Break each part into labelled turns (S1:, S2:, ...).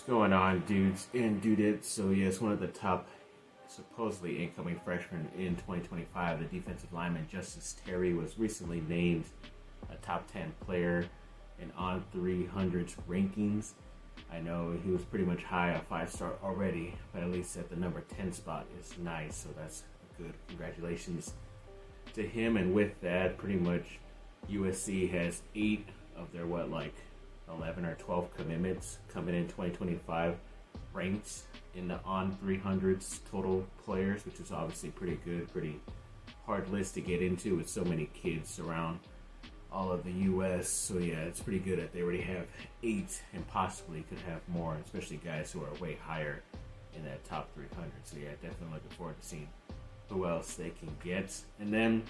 S1: going on, dudes and dudettes? So yes, one of the top supposedly incoming freshmen in 2025, the defensive lineman Justice Terry, was recently named a top 10 player in On 300's rankings. I know he was pretty much high, a 5-star already, but at least at the number 10 spot is nice, so that's good. Congratulations to him. And with that, pretty much USC has 8 of their 11 or 12 commitments coming in 2025 ranked in the On 300's total players, which is obviously pretty good, pretty hard list to get into with so many kids around all of the U.S. So yeah, it's pretty good that they already have 8 and possibly could have more, especially guys who are way higher in that top 300. So yeah, definitely looking forward to seeing who else they can get. And then,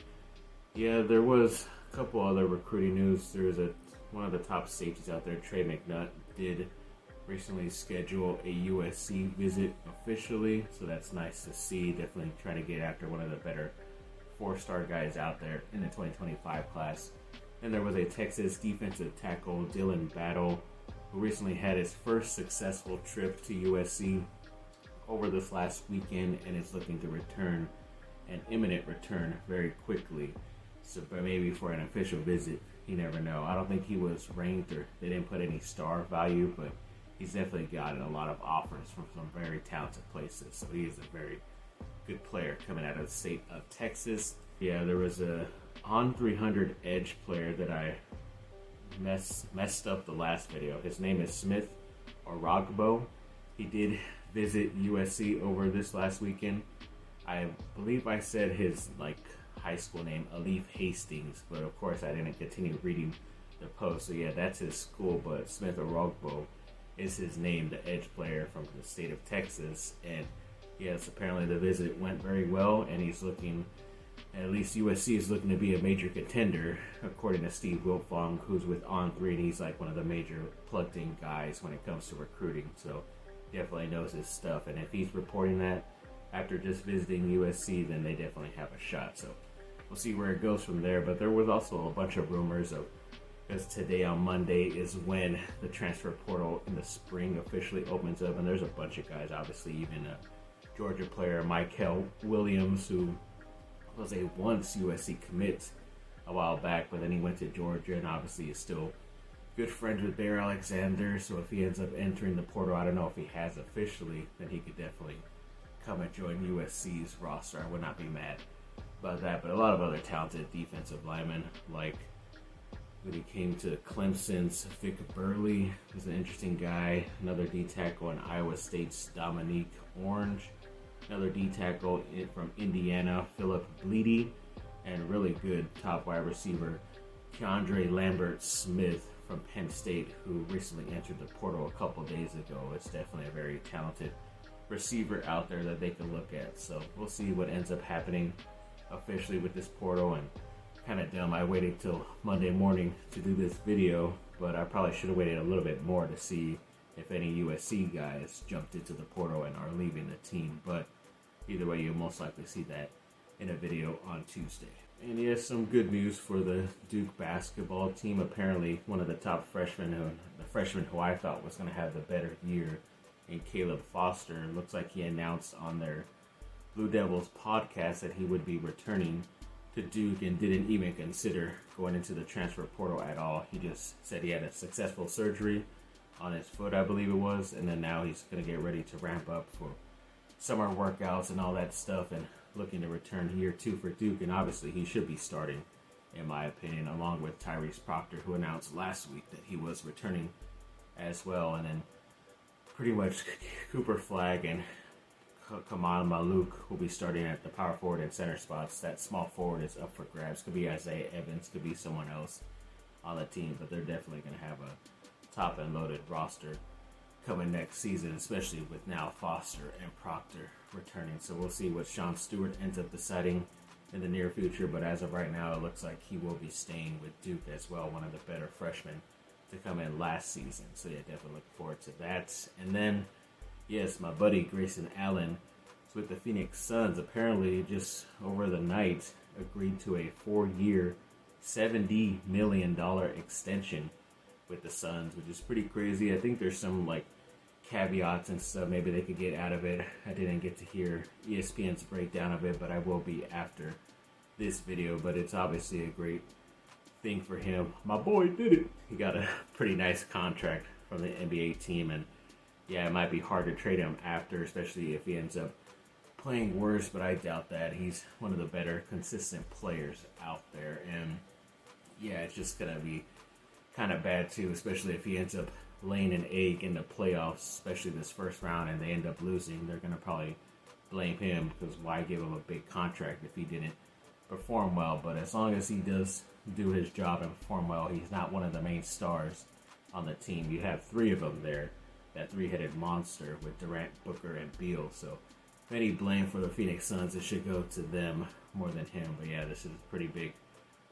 S1: yeah, there was a couple other recruiting news. There was one of the top safeties out there, Trey McNutt, did recently schedule a USC visit officially, so that's nice to see. Definitely trying to get after one of the better 4-star guys out there in the 2025 class. And there was a Texas defensive tackle, Dylan Battle, who recently had his first successful trip to USC over this last weekend and is looking to return, an imminent return, very quickly. So, but maybe for an official visit, you never know. I don't think he was ranked, or they didn't put any star value, but he's definitely gotten a lot of offers from some very talented places. So he is a very good player coming out of the state of Texas. Yeah, there was a On 300 edge player that I messed up the last video. His name is Smith Oragbo. He did visit USC over this last weekend. I believe I said his high school name, Alif Hastings, but of course I didn't continue reading the post. So yeah, that's his school, but Smith Oragbo is his name, the edge player from the state of Texas. And yes, apparently the visit went very well, and he's looking, at least USC is looking to be a major contender, according to Steve Wiltfong, who's with On3, and he's like one of the major plugged-in guys when it comes to recruiting. So definitely knows his stuff, and if he's reporting that after just visiting USC, then they definitely have a shot. So we'll see where it goes from there. But there was also a bunch of rumors of, because today on Monday is when the transfer portal in the spring officially opens up, and there's a bunch of guys, obviously even a Georgia player, Michael Williams, who was a once USC commit a while back, but then he went to Georgia and obviously is still good friends with Bear Alexander. So if he ends up entering the portal, I don't know if he has officially, then he could definitely come and join USC's roster. I would not be mad about that. But a lot of other talented defensive linemen, like when he came to Clemson's Vic Burley, who's an interesting guy. Another D tackle in Iowa State's Dominique Orange. Another D tackle from Indiana, Philip Bleedy. And really good top wide receiver, Keandre Lambert-Smith from Penn State, who recently entered the portal a couple days ago. It's definitely a very talented receiver out there that they can look at. So we'll see what ends up happening officially with this portal. And kind of dumb, I waited till Monday morning to do this video, but I probably should have waited a little bit more to see if any USC guys jumped into the portal and are leaving the team. But either way, you'll most likely see that in a video on Tuesday. And yes, some good news for the Duke basketball team. Apparently, one of the top freshmen, the freshman who I thought was going to have the better year, in Caleb Foster, looks like he announced on their Blue Devils podcast that he would be returning to Duke and didn't even consider going into the transfer portal at all. He just said he had a successful surgery on his foot, I believe it was, and then now he's going to get ready to ramp up for summer workouts and all that stuff, and looking to return year 2 for Duke. And obviously he should be starting, in my opinion, along with Tyrese Proctor, who announced last week that he was returning as well. And then pretty much Cooper Flagg and Kamal Maluk will be starting at the power forward and center spots. That small forward is up for grabs. Could be Isaiah Evans, could be someone else on the team, but they're definitely going to have a top and loaded roster coming next season, especially with now Foster and Proctor returning. So we'll see what Sean Stewart ends up deciding in the near future, but as of right now, it looks like he will be staying with Duke as well, one of the better freshmen to come in last season. So yeah, definitely looking forward to that. And then, yes, my buddy Grayson Allen is with the Phoenix Suns. Apparently, just over the night, agreed to a 4-year, $70 million extension with the Suns, which is pretty crazy. I think there's some caveats and stuff maybe they could get out of it. I didn't get to hear ESPN's breakdown of it, but I will be after this video. But it's obviously a great thing for him. My boy did it. He got a pretty nice contract from the NBA team, and yeah, it might be hard to trade him after, especially if he ends up playing worse, but I doubt that. He's one of the better consistent players out there, and yeah, it's just gonna be kind of bad too, especially if he ends up laying an egg in the playoffs, especially this first round, and they end up losing. They're gonna probably blame him, because why give him a big contract if he didn't perform well? But as long as he does do his job and perform well, he's not one of the main stars on the team. You have three of them there, that three-headed monster with Durant, Booker, and Beal. So if any blame for the Phoenix Suns, it should go to them more than him. But yeah, this is pretty big.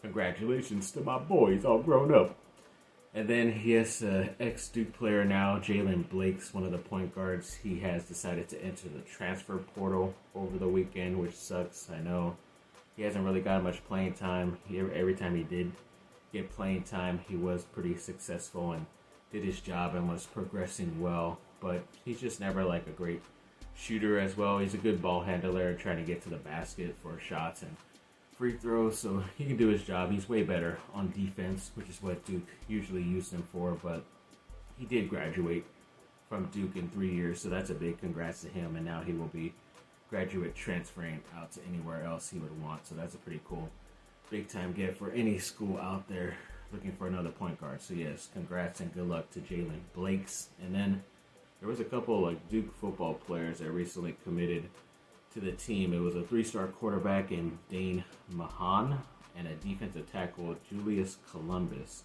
S1: Congratulations to my boy. He's all grown up. And then, yes, ex-Duke player now, Jalen Blake's one of the point guards. He has decided to enter the transfer portal over the weekend, which sucks. I know he hasn't really gotten much playing time. Every time he did get playing time, he was pretty successful and did his job and was progressing well. But he's just never like a great shooter as well. He's a good ball handler, trying to get to the basket for shots and free throws, so he can do his job. He's way better on defense, which is what Duke usually used him for, but he did graduate from Duke in 3 years, so that's a big congrats to him, and now he will be graduate transferring out to anywhere else he would want, so that's a pretty cool big time get for any school out there looking for another point guard. So yes, congrats and good luck to Jalen Blakes. And then there was a couple like Duke football players that recently committed to the team. It was a 3-star quarterback in Dane Mahan and a defensive tackle, Julius Columbus.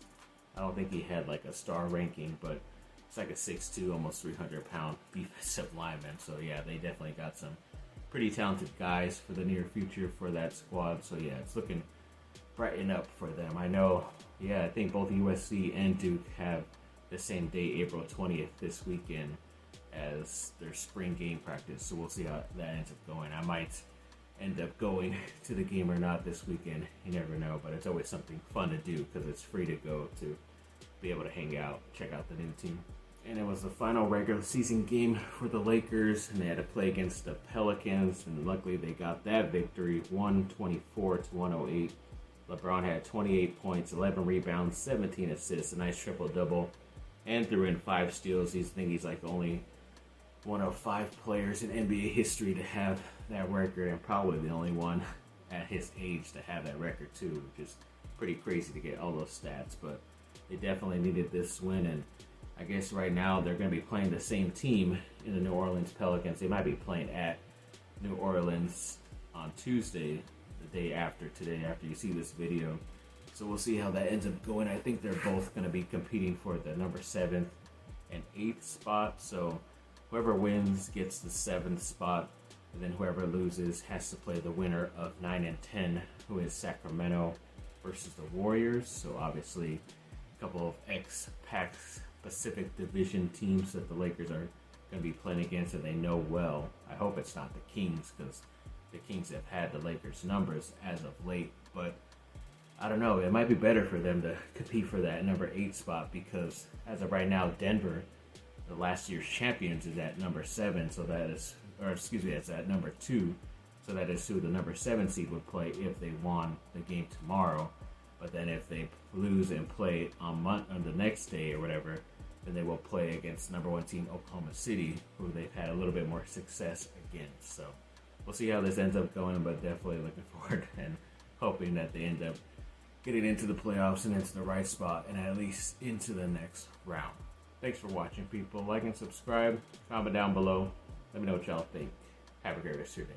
S1: I don't think he had like a star ranking, but it's like a 6'2", almost 300-pound defensive lineman. So yeah, they definitely got some pretty talented guys for the near future for that squad. So yeah, it's looking brighten up for them. I know, yeah, I think both USC and Duke have the same day, April 20th, this weekend, as their spring game practice, so we'll see how that ends up going. I might end up going to the game or not this weekend. You never know, but it's always something fun to do because it's free to go to be able to hang out, check out the new team. And it was the final regular season game for the Lakers, and they had to play against the Pelicans, and luckily they got that victory, 124-108. LeBron had 28 points, 11 rebounds, 17 assists, a nice triple-double, and threw in 5 steals. He's like only one of 5 players in NBA history to have that record, and probably the only one at his age to have that record too, which is pretty crazy to get all those stats. But they definitely needed this win, and I guess right now they're going to be playing the same team in the New Orleans Pelicans. They might be playing at New Orleans on Tuesday, the day after today, after you see this video. So we'll see how that ends up going. I think they're both going to be competing for the number 7th and 8th spot. So whoever wins gets the 7th spot, and then whoever loses has to play the winner of 9 and 10, who is Sacramento versus the Warriors. So obviously a couple of ex-Pac Pacific Division teams that the Lakers are going to be playing against, and they know well. I hope it's not the Kings, because the Kings have had the Lakers' numbers as of late, but I don't know. It might be better for them to compete for that number 8 spot, because as of right now, Denver, the last year's champions, is at number 7. So that is, or excuse me, it's at number 2. So that is who the number 7 seed would play if they won the game tomorrow. But then if they lose and play on the next day or whatever, then they will play against number 1 team Oklahoma City, who they've had a little bit more success against. So we'll see how this ends up going, but definitely looking forward and hoping that they end up getting into the playoffs and into the right spot and at least into the next round. Thanks for watching, people. Like and subscribe. Comment down below. Let me know what y'all think. Have a great rest of your day.